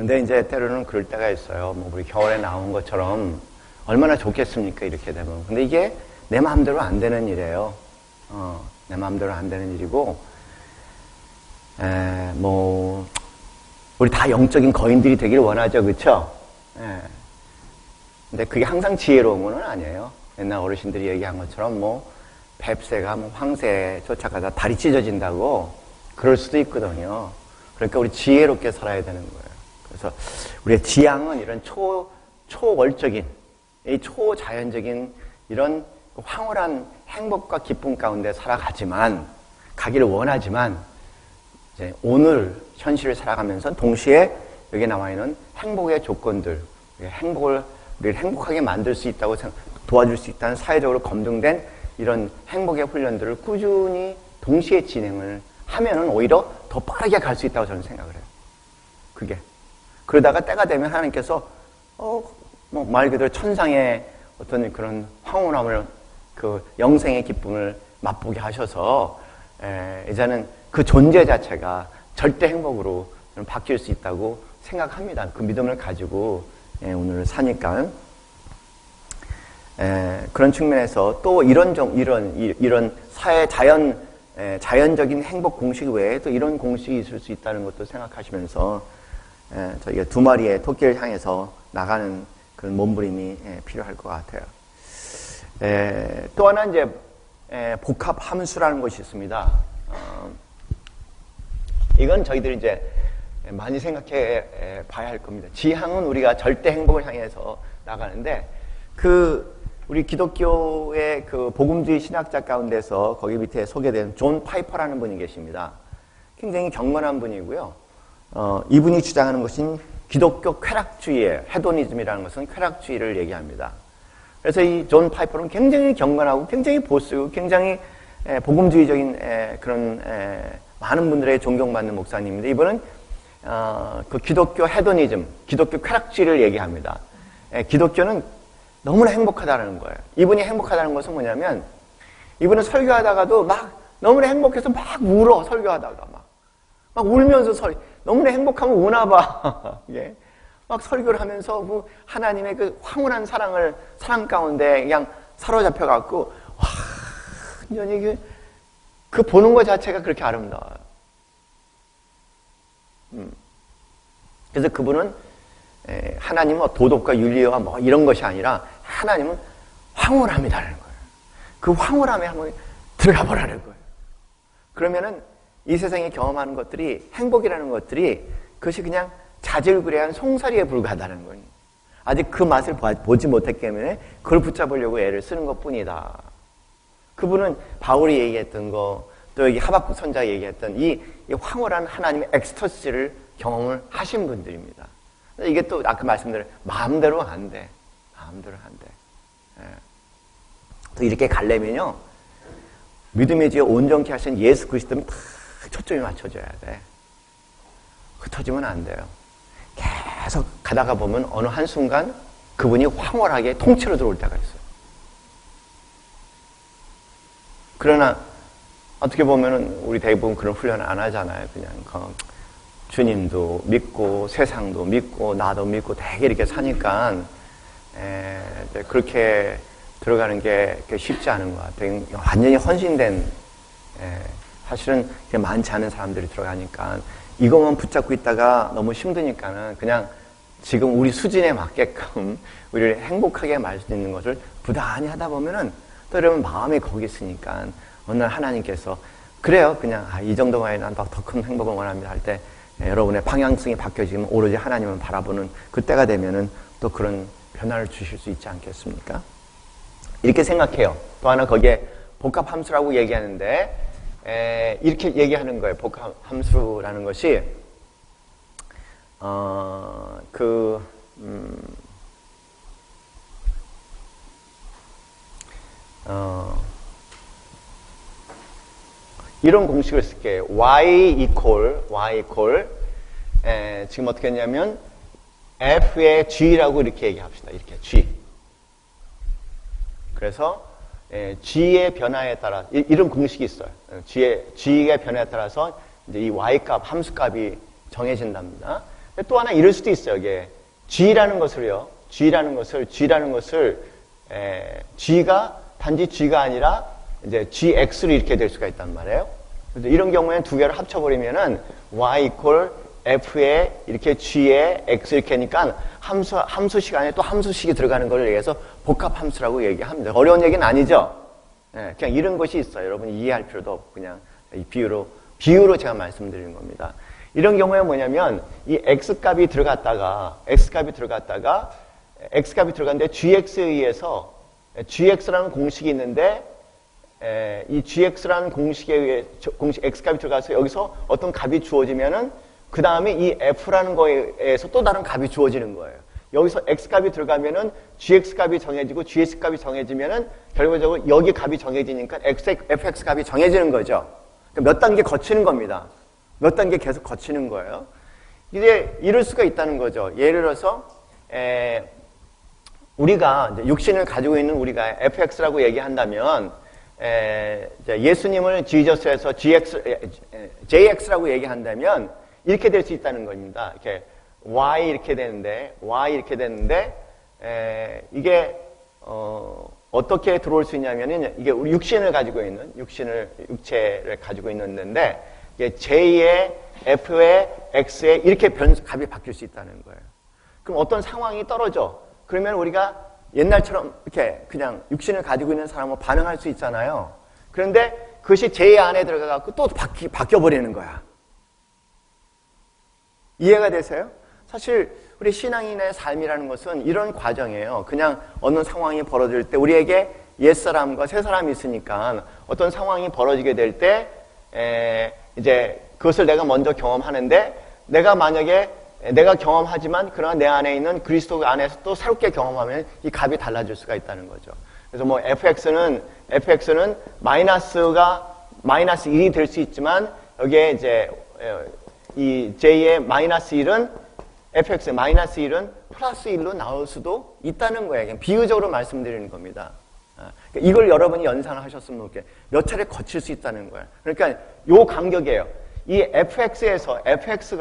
근데 이제 때로는 그럴 때가 있어요. 뭐 우리 겨울에 나온 것처럼 얼마나 좋겠습니까? 이렇게 되면. 근데 이게 내 마음대로 안 되는 일이에요. 내 마음대로 안 되는 일이고, 뭐 우리 다 영적인 거인들이 되길 원하죠, 그렇죠? 근데 그게 항상 지혜로운 건 아니에요. 옛날 어르신들이 얘기한 것처럼 뭐 뱁새가 뭐 황새에 쫓아가다 다리 찢어진다고 그럴 수도 있거든요. 그러니까 우리 지혜롭게 살아야 되는 거예요. 그래서 우리의 지향은 이런 초월적인, 이 초자연적인 이런 황홀한 행복과 기쁨 가운데 가기를 원하지만, 이제 오늘 현실을 살아가면서 동시에 여기 나와 있는 행복의 조건들, 우리를 행복하게 만들 수 있다고 도와줄 수 있다는 사회적으로 검증된 이런 행복의 훈련들을 꾸준히 동시에 진행을 하면은 오히려 더 빠르게 갈 수 있다고 저는 생각을 해요. 그게. 그러다가 때가 되면 하나님께서, 뭐 말 그대로 천상의 어떤 그런 황홀함을, 그 영생의 기쁨을 맛보게 하셔서, 이제는 그 존재 자체가 절대 행복으로 바뀔 수 있다고 생각합니다. 그 믿음을 가지고 오늘 사니까. 그런 측면에서 또 이런 자연적인 행복 공식 외에 또 이런 공식이 있을 수 있다는 것도 생각하시면서 저희가 두 마리의 토끼를 향해서 나가는 그런 몸부림이 필요할 것 같아요. 또 하나 이제 복합 함수라는 것이 있습니다. 이건 저희들이 이제 많이 생각해 봐야 할 겁니다. 지향은 우리가 절대 행복을 향해서 나가는데, 우리 기독교의 그 복음주의 신학자 가운데서 거기 밑에 소개된 존 파이퍼라는 분이 계십니다. 굉장히 경건한 분이고요. 이분이 주장하는 것은 기독교 쾌락주의예요. 헤도니즘이라는 것은 쾌락주의를 얘기합니다. 그래서 이 존 파이퍼는 굉장히 경건하고 굉장히 보수고 굉장히 복음주의적인 그런 많은 분들의 존경받는 목사님인데, 이분은 그 기독교 헤도니즘, 기독교 쾌락주의를 얘기합니다. 기독교는 너무나 행복하다는 거예요. 이분이 행복하다는 것은 뭐냐면, 이분은 설교하다가도 막 너무나 행복해서 막 울어. 설교하다가 막 울면서 너무나 행복하면 우나 봐. 예. 막 설교를 하면서 그 하나님의 그 황홀한 사랑 가운데 그냥 사로잡혀 갖고, 와, 완전히 그 보는 것 자체가 그렇게 아름다워요. 그래서 그분은 하나님은 도덕과 윤리와 뭐 이런 것이 아니라 하나님은 황홀함이라는 거예요. 그 황홀함에 한번 들어가 보라는 거예요. 그러면은 이 세상에 경험하는 것들이, 행복이라는 것들이 그것이 그냥 자질구레한 송사리에 불과하다는 거예요. 아직 그 맛을 보지 못했기 때문에 그걸 붙잡으려고 애를 쓰는 것뿐이다. 그분은 바울이 얘기했던 거, 또 여기 하박국 선자가 얘기했던 이 황홀한 하나님의 엑스터시를 경험을 하신 분들입니다. 이게 또 아까 말씀드린 마음대로 안 돼. 마음대로 안 돼. 또 이렇게 가려면요, 믿음의 지에 온전케 하신 예수 그리스도는 딱 초점이 맞춰져야 돼. 흩어지면 안 돼요. 계속 가다가 보면 어느 한순간 그분이 황홀하게 통째로 들어올 때가 있어요. 그러나 어떻게 보면은 우리 대부분 그런 훈련을 안 하잖아요. 그냥 주님도 믿고 세상도 믿고 나도 믿고 되게 이렇게 사니까 그렇게 들어가는 게 쉽지 않은 것 같아요. 완전히 헌신된, 사실은 많지 않은 사람들이 들어가니까 이것만 붙잡고 있다가 너무 힘드니까는 그냥 지금 우리 수준에 맞게끔 우리를 행복하게 할 수 있는 것을 부단히 하다 보면은 또 여러분 마음이 거기 있으니까 어느 날 하나님께서 그래요. 그냥 이 정도만에 난 더 큰 행복을 원합니다 할 때 여러분의 방향성이 바뀌어지면 오로지 하나님을 바라보는 그때가 되면은 또 그런 변화를 주실 수 있지 않겠습니까? 이렇게 생각해요. 또 하나 거기에 복합함수라고 얘기하는데 이렇게 얘기하는 거예요. 복합함수라는 것이 이런 공식을 쓸게요. y equal 지금 어떻게 했냐면 f의 g라고 이렇게 얘기합시다. 이렇게 g. 그래서 g의 변화에 따라 이런 공식이 있어요. g의 변화에 따라서 이제 이 y 값 함수 값이 정해진답니다. 또 하나 이럴 수도 있어요. 이게 G라는 것을요. G라는 것을 G가 단지 G가 아니라 이제 GX로 이렇게 될 수가 있단 말이에요. 그래서 이런 경우에는 두 개를 합쳐버리면은 Y equal F에 이렇게 G에 X 이렇게 하니까 함수식 안에 또 함수식이 들어가는 걸 얘기해서 복합함수라고 얘기합니다. 어려운 얘기는 아니죠? 네, 그냥 이런 것이 있어요. 여러분이 이해할 필요도 없고 그냥 이 비유로 제가 말씀드리는 겁니다. 이런 경우에 뭐냐면 이 X값이 들어갔다가 X값이 들어갔는데 GX에 의해서 GX라는 공식이 있는데 이 GX라는 공식에 의해 X값이 들어가서 여기서 어떤 값이 주어지면은 그 다음에 이 F라는 거에서 또 다른 값이 주어지는 거예요. 여기서 X값이 들어가면은 GX값이 정해지고 GS값이 정해지면은 결과적으로 여기 값이 정해지니까 FX 값이 정해지는 거죠. 그러니까 몇 단계 거치는 겁니다. 몇 단계 계속 거치는 거예요. 이제 이럴 수가 있다는 거죠. 예를 들어서 우리가 이제 육신을 가지고 있는 우리가 FX라고 얘기한다면 예수님을 지저스에서 JX라고 얘기한다면 이렇게 될 수 있다는 겁니다. 이렇게 Y 이렇게 되는데 이게 어떻게 들어올 수 있냐면은 이게 우리 육체를 가지고 있는 데인데 이게 J의 F의 X에 이렇게 값이 바뀔 수 있다는 거예요. 그럼 어떤 상황이 떨어져. 그러면 우리가 옛날처럼 이렇게 그냥 육신을 가지고 있는 사람은 반응할 수 있잖아요. 그런데 그것이 J 안에 들어가갖고 또 바뀌어버리는 거야. 이해가 되세요? 사실 우리 신앙인의 삶이라는 것은 이런 과정이에요. 그냥 어느 상황이 벌어질 때 우리에게 옛사람과 새사람이 있으니까 어떤 상황이 벌어지게 될 때 이제 그것을 내가 먼저 경험하는데 내가 만약에 내가 경험하지만 그러나 내 안에 있는 그리스도 안에서 또 새롭게 경험하면 이 값이 달라질 수가 있다는 거죠. 그래서 뭐 FX는 마이너스 1이 될 수 있지만 여기에 이제 이 J의 마이너스 1은 FX의 마이너스 1은 플러스 1로 나올 수도 있다는 거예요. 그냥 비유적으로 말씀드리는 겁니다. 이걸 여러분이 연상을 하셨으면 이렇게 몇 차례 거칠 수 있다는 거예요. 그러니까 요 간격이에요. 이 FX에서 FX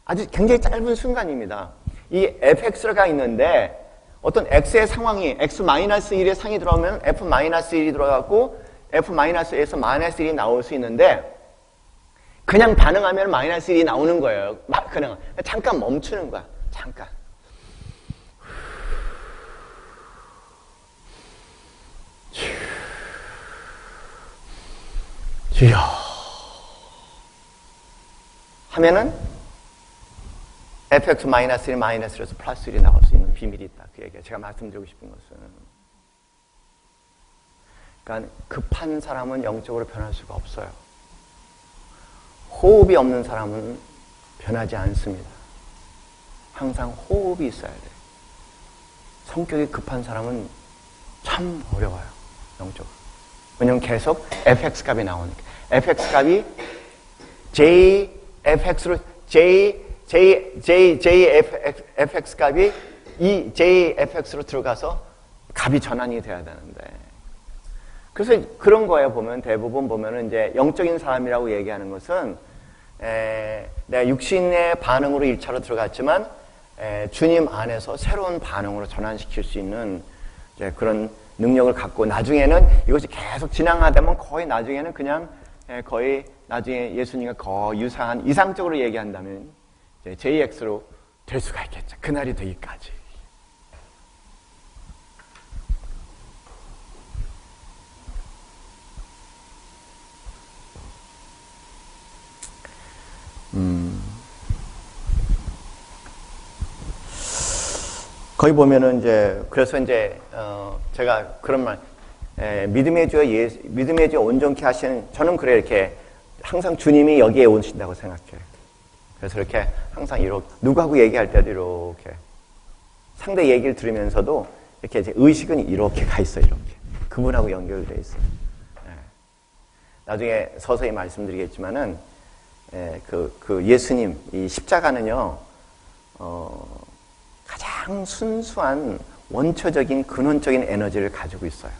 아주 굉장히 짧은 순간입니다. 이 FX가 있는데 어떤 X의 상황이 X-1의 상이 들어오면 F-1이 들어가고 F-에서 마이너스 1이 나올 수 있는데 그냥 반응하면 마이너스 1이 나오는 거예요. 그냥 잠깐 멈추는 거야. 잠깐. 주여 하면은 fx-1이 마이너스에서 플러스 1이 나올 수 있는 비밀이 있다. 그 얘기예요. 제가 말씀드리고 싶은 것은 그러니까 급한 사람은 영적으로 변할 수가 없어요. 호흡이 없는 사람은 변하지 않습니다. 항상 호흡이 있어야 돼요. 성격이 급한 사람은 참 어려워요. 영적으로. 왜냐면 계속 fx값이 나오니까. fx값이 JFX값이 이 JFX로 들어가서 값이 전환이 돼야 되는데. 그래서 그런 거에 보면 대부분 보면은 이제 영적인 사람이라고 얘기하는 것은 내가 육신의 반응으로 1차로 들어갔지만 주님 안에서 새로운 반응으로 전환시킬 수 있는 이제 그런 능력을 갖고 나중에는 이것이 계속 진행하다 보면 거의 나중에는 그냥 거의 나중에 예수님과 거의 유사한 이상적으로 얘기한다면 이제 JX로 될 수가 있겠죠. 그날이 되기까지. 거기 보면은 이제 그래서 이제 제가 그런 말 믿음의 주 온전케 하시는 저는 그래 이렇게 항상 주님이 여기에 오신다고 생각해요. 그래서 이렇게 항상 이렇게 누구하고 얘기할 때도 이렇게 상대 얘기를 들으면서도 이렇게 이제 의식은 이렇게 가 있어요. 이렇게 그분하고 연결돼 있어요. 나중에 서서히 말씀드리겠지만은 그 예수님 이 십자가는요 가장 순수한 원초적인 근원적인 에너지를 가지고 있어요.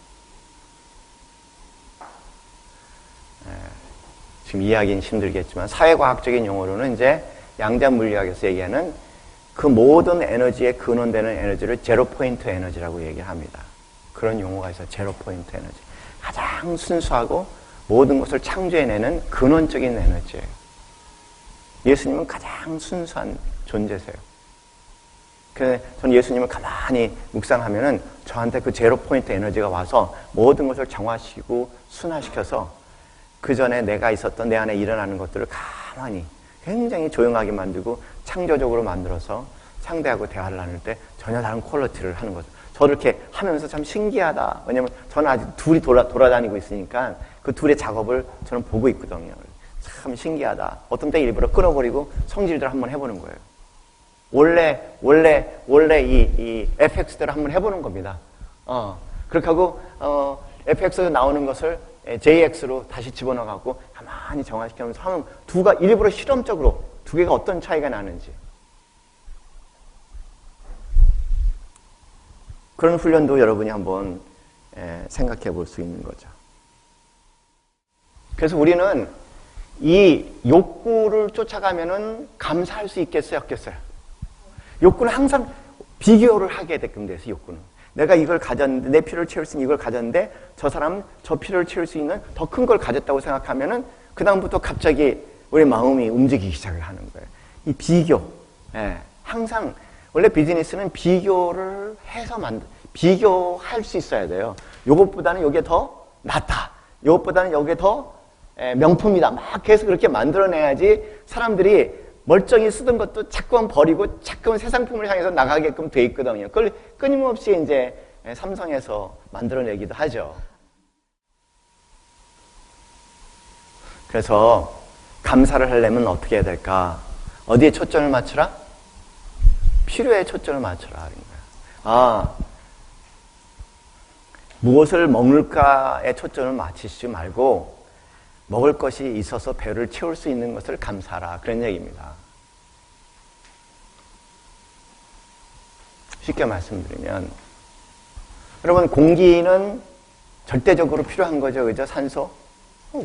지금 이해하기는 힘들겠지만 사회과학적인 용어로는 이제 양자 물리학에서 얘기하는 그 모든 에너지의 근원되는 에너지를 제로 포인트 에너지라고 얘기를 합니다. 그런 용어가 있어요. 제로 포인트 에너지. 가장 순수하고 모든 것을 창조해내는 근원적인 에너지예요. 예수님은 가장 순수한 존재세요. 그래서 저는 예수님을 가만히 묵상하면은 저한테 그 제로 포인트 에너지가 와서 모든 것을 정화시키고 순화시켜서 그 전에 내가 있었던 내 안에 일어나는 것들을 가만히 굉장히 조용하게 만들고 창조적으로 만들어서 상대하고 대화를 나눌 때 전혀 다른 퀄리티를 하는 거죠. 저를 이렇게 하면서 참 신기하다. 왜냐면 저는 아직 둘이 돌아다니고 있으니까 그 둘의 작업을 저는 보고 있거든요. 참 신기하다. 어떤 때 일부러 끊어버리고 성질대로 한번 해보는 거예요. 원래 이 FX대로 한번 해보는 겁니다. 그렇게 하고, FX에서 나오는 것을 JX로 다시 집어넣어갖고 가만히 정화시키면서 하면 일부러 실험적으로 두 개가 어떤 차이가 나는지. 그런 훈련도 여러분이 한번 생각해 볼 수 있는 거죠. 그래서 우리는 이 욕구를 쫓아가면은 감사할 수 있겠어요, 없겠어요? 욕구는 항상 비교를 하게 되게끔 돼서 욕구는. 내가 이걸 가졌는데, 내 필요를 채울 수 있는 이걸 가졌는데, 저 사람은 저 필요를 채울 수 있는 더 큰 걸 가졌다고 생각하면은, 그다음부터 갑자기 우리 마음이 움직이기 시작을 하는 거예요. 이 비교. 항상, 원래 비즈니스는 비교를 해서 비교할 수 있어야 돼요. 요것보다는 요게 더 낫다. 요것보다는 요게 더 명품이다. 막 계속 그렇게 만들어내야지 사람들이 멀쩡히 쓰던 것도 자꾸만 버리고 자꾸만 새 상품을 향해서 나가게끔 돼 있거든요. 그걸 끊임없이 이제 삼성에서 만들어내기도 하죠. 그래서 감사를 하려면 어떻게 해야 될까? 어디에 초점을 맞추라? 필요에 초점을 맞추라. 무엇을 먹을까에 초점을 맞추지 말고 먹을 것이 있어서 배를 채울 수 있는 것을 감사하라. 그런 얘기입니다. 쉽게 말씀드리면 여러분 공기는 절대적으로 필요한 거죠. 그죠? 산소.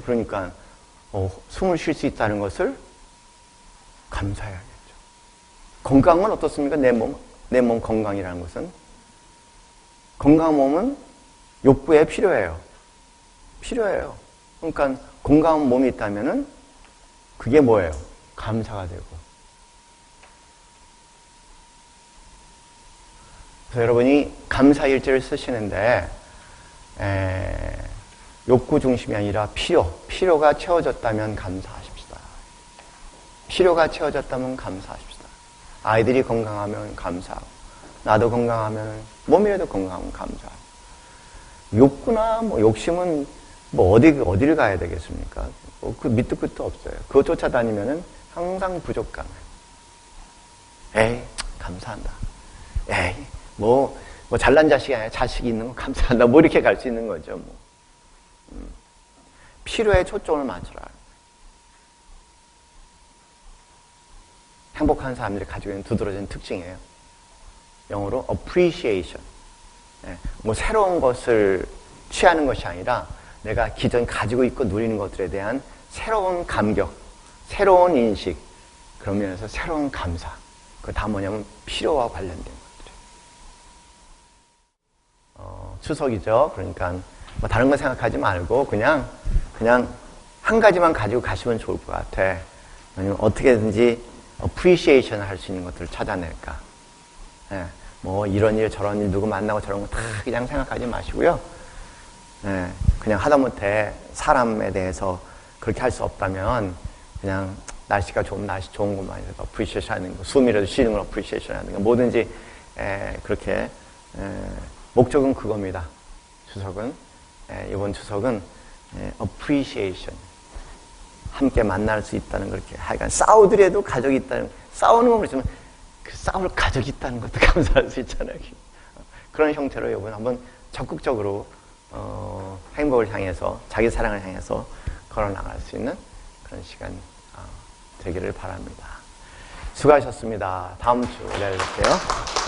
그러니까 숨을 쉴 수 있다는 것을 감사해야겠죠. 건강은 어떻습니까? 내 몸 건강이라는 것은 건강한 몸은 욕구에 필요해요. 그러니까 건강한 몸이 있다면은 그게 뭐예요? 감사가 되고. 그래서 여러분이 감사 일지를 쓰시는데 욕구 중심이 아니라 필요가 채워졌다면 감사하십시다. 필요가 채워졌다면 감사하십시다. 아이들이 건강하면 감사하고 나도 건강하면 몸이라도 건강하면 감사하고 욕구나 욕심은 어디를 가야 되겠습니까? 그 밑도 끝도 없어요. 그거 쫓아다니면은 항상 부족감. 에이, 감사한다. 에이, 잘난 자식이 아니라 자식이 있는 거 감사한다. 이렇게 갈 수 있는 거죠, 필요에 초점을 맞춰라. 행복한 사람들이 가지고 있는 두드러진 특징이에요. 영어로 appreciation. 새로운 것을 취하는 것이 아니라 내가 기존 가지고 있고 누리는 것들에 대한 새로운 감격, 새로운 인식, 그런 면에서 새로운 감사. 그거 다 뭐냐면 필요와 관련된 것들이에요. 추석이죠. 그러니까 다른 거 생각하지 말고 그냥 한 가지만 가지고 가시면 좋을 것 같아. 아니면 어떻게든지 appreciation 할 수 있는 것들을 찾아낼까. 이런 일 저런 일 누구 만나고 저런 거 다 그냥 생각하지 마시고요. 그냥 하다못해 사람에 대해서 그렇게 할 수 없다면 그냥 날씨가 좋은 날씨 좋은 것만 해서 appreciation 하는 거, 숨이라도 쉬는 걸 appreciation 하는 거, 뭐든지 그렇게 목적은 그겁니다. 추석은 이번 추석은 appreciation, 함께 만날 수 있다는 그렇게 하여간 싸우더라도 가족이 있다는, 싸우는 건 그렇지만 그 싸울 가족이 있다는 것도 감사할 수 있잖아요. 그런 형태로 이번 한번 적극적으로 행복을 향해서, 자기 사랑을 향해서 걸어나갈 수 있는 그런 시간 되기를 바랍니다. 수고하셨습니다. 다음 주에 뵐게요.